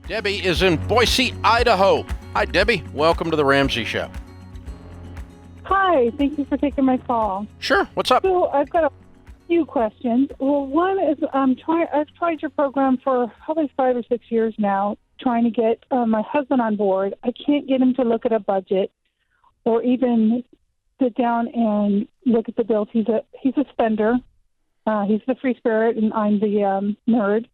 Debbie is in Boise, Idaho. Hi, Debbie. Welcome to the Ramsey Show. Hi, thank you for taking my call. Sure. What's up? So I've got a few questions. Well, one is I've tried your program for probably 5 or 6 years now, trying to get my husband on board. I can't get him to look at a budget or even sit down and look at the bills. He's a spender. He's the free spirit, and I'm the nerd.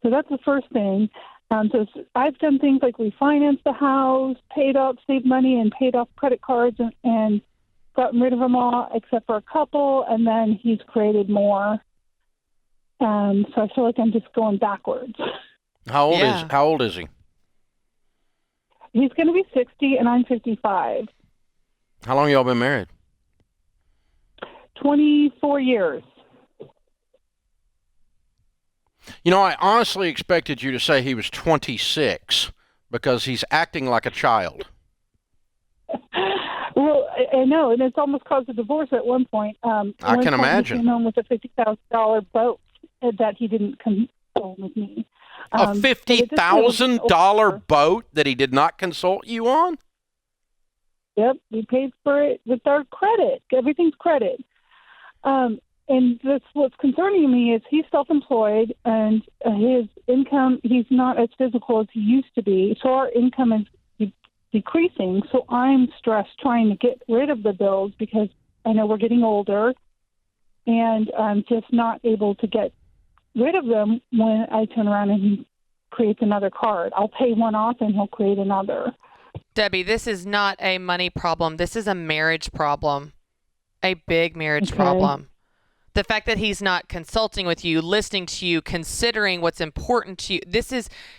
So that's the first thing. So I've done things like refinanced the house, paid off, saved money, and paid off credit cards, and gotten rid of them all except for a couple. And then he's created more. So I feel like I'm just going backwards. How old is he? He's going to be 60, and I'm 55. How long y'all been married? 24 years. You know, I honestly expected you to say he was 26 because he's acting like a child. Well, I know, and it's almost caused a divorce at one point. I can imagine. He came home with a $50,000 boat that he didn't consult with me. A $50,000 boat that he did not consult you on? Yep, we paid for it with our credit. Everything's credit. And that's what's concerning me is he's self-employed, and his income, he's not as physical as he used to be. So our income is decreasing. So I'm stressed trying to get rid of the bills because I know we're getting older, and I'm just not able to get rid of them when I turn around and he creates another card. I'll pay one off and he'll create another. Debbie, this is not a money problem. This is a marriage problem, a big marriage problem. The fact that he's not consulting with you, listening to you, considering what's important to you,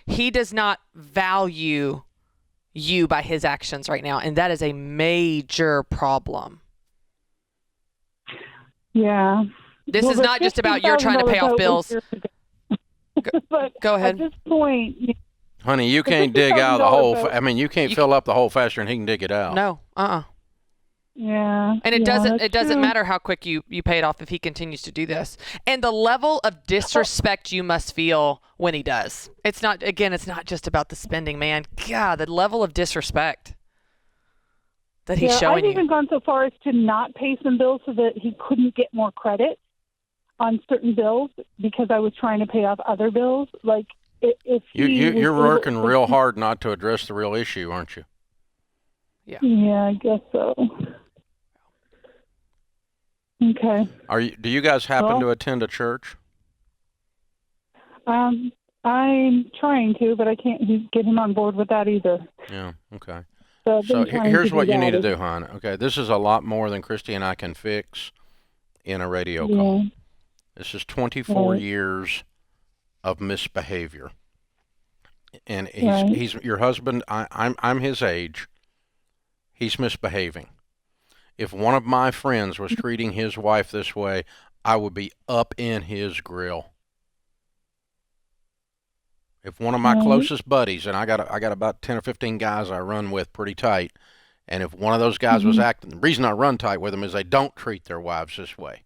he does not value you by his actions right now, and that is a major problem. Yeah. This is not just about you're trying to pay off bills. Go ahead. At this point, honey, you can't dig out the hole. You can't fill up the hole faster than he can dig it out. No. Yeah. And it doesn't matter how quick you pay it off if he continues to do this. And the level of disrespect you must feel when he does. It's not just about the spending, man. God, the level of disrespect that he's showing you. I've even gone so far as to not pay some bills so that he couldn't get more credit on certain bills because I was trying to pay off other bills. Like if you're working real hard not to address the real issue, aren't you? Yeah, I guess so. Okay. Do you guys happen to attend a church? I'm trying to, but I can't get him on board with that either. Yeah, okay. So here's what you need to do, hon. Okay, this is a lot more than Christy and I can fix in a radio call. This is 24 years of misbehavior. And he's your husband. I'm his age. He's misbehaving. If one of my friends was treating his wife this way, I would be up in his grill. If one of my closest buddies, and I got about 10 or 15 guys I run with pretty tight, and if one of those guys was acting, the reason I run tight with them is they don't treat their wives this way.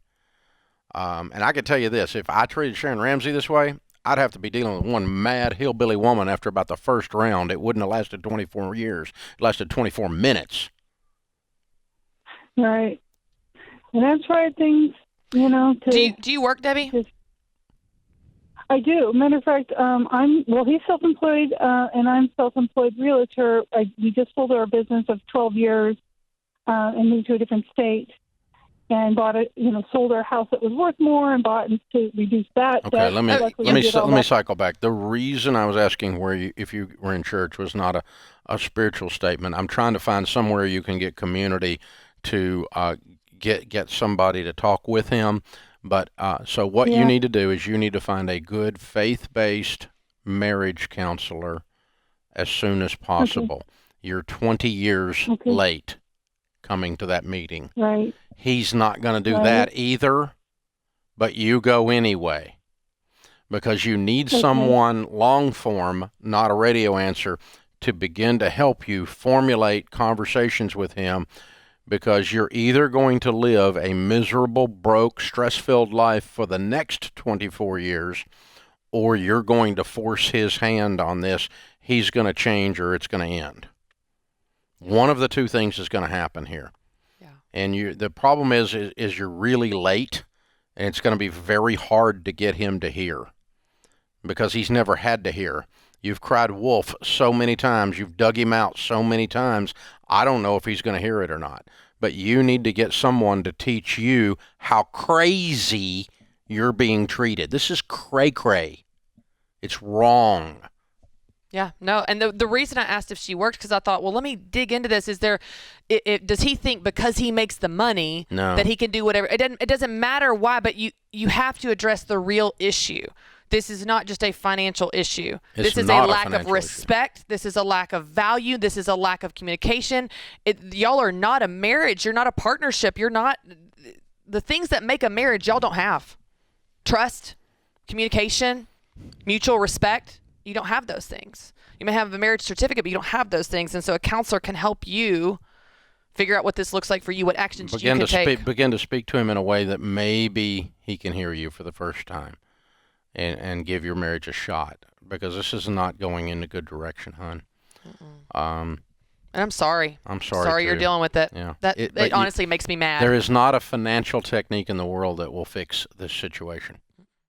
And I can tell you this, if I treated Sharon Ramsey this way, I'd have to be dealing with one mad hillbilly woman after about the first round. It wouldn't have lasted 24 years. It lasted 24 minutes. Right. And I've tried things, Do you work, Debbie? I do. Matter of fact, he's self-employed, and I'm self-employed realtor. We just sold our business of 12 years and moved to a different state and sold our house that was worth more and bought to reduce that. Okay, let me cycle back. The reason I was asking if you were in church was not a spiritual statement. I'm trying to find somewhere you can get community to get somebody to talk with him. But so what you need to do is you need to find a good faith-based marriage counselor as soon as possible. Okay. You're 20 years late coming to that meeting. Right. He's not going to do that either, but you go anyway because you need someone long form, not a radio answer, to begin to help you formulate conversations with him, because you're either going to live a miserable, broke, stress-filled life for the next 24 years, or you're going to force his hand on this. He's going to change or it's going to end. One of the two things is going to happen here. Yeah. And the problem is you're really late, and it's going to be very hard to get him to hear because he's never had to hear. You've cried wolf so many times. You've dug him out so many times. I don't know if he's going to hear it or not. But you need to get someone to teach you how crazy you're being treated. This is cray-cray. It's wrong. Yeah, no, and the reason I asked if she worked, because I thought, well, let me dig into this. Is there, does he think because he makes the money that he can do whatever? It doesn't matter why, but you have to address the real issue. This is not just a financial issue. This is a lack of respect. This is a lack of value. This is a lack of communication. Y'all are not a marriage. You're not a partnership. You're not the things that make a marriage. Y'all don't have trust, communication, mutual respect. You don't have those things. You may have a marriage certificate, but you don't have those things. And so a counselor can help you figure out what this looks like for you, what actions you can take. Begin to speak to him in a way that maybe he can hear you for the first time. And give your marriage a shot, because this is not going in a good direction, hon. And I'm sorry. I'm sorry. Sorry you're dealing with it. Yeah. It honestly makes me mad. There is not a financial technique in the world that will fix this situation.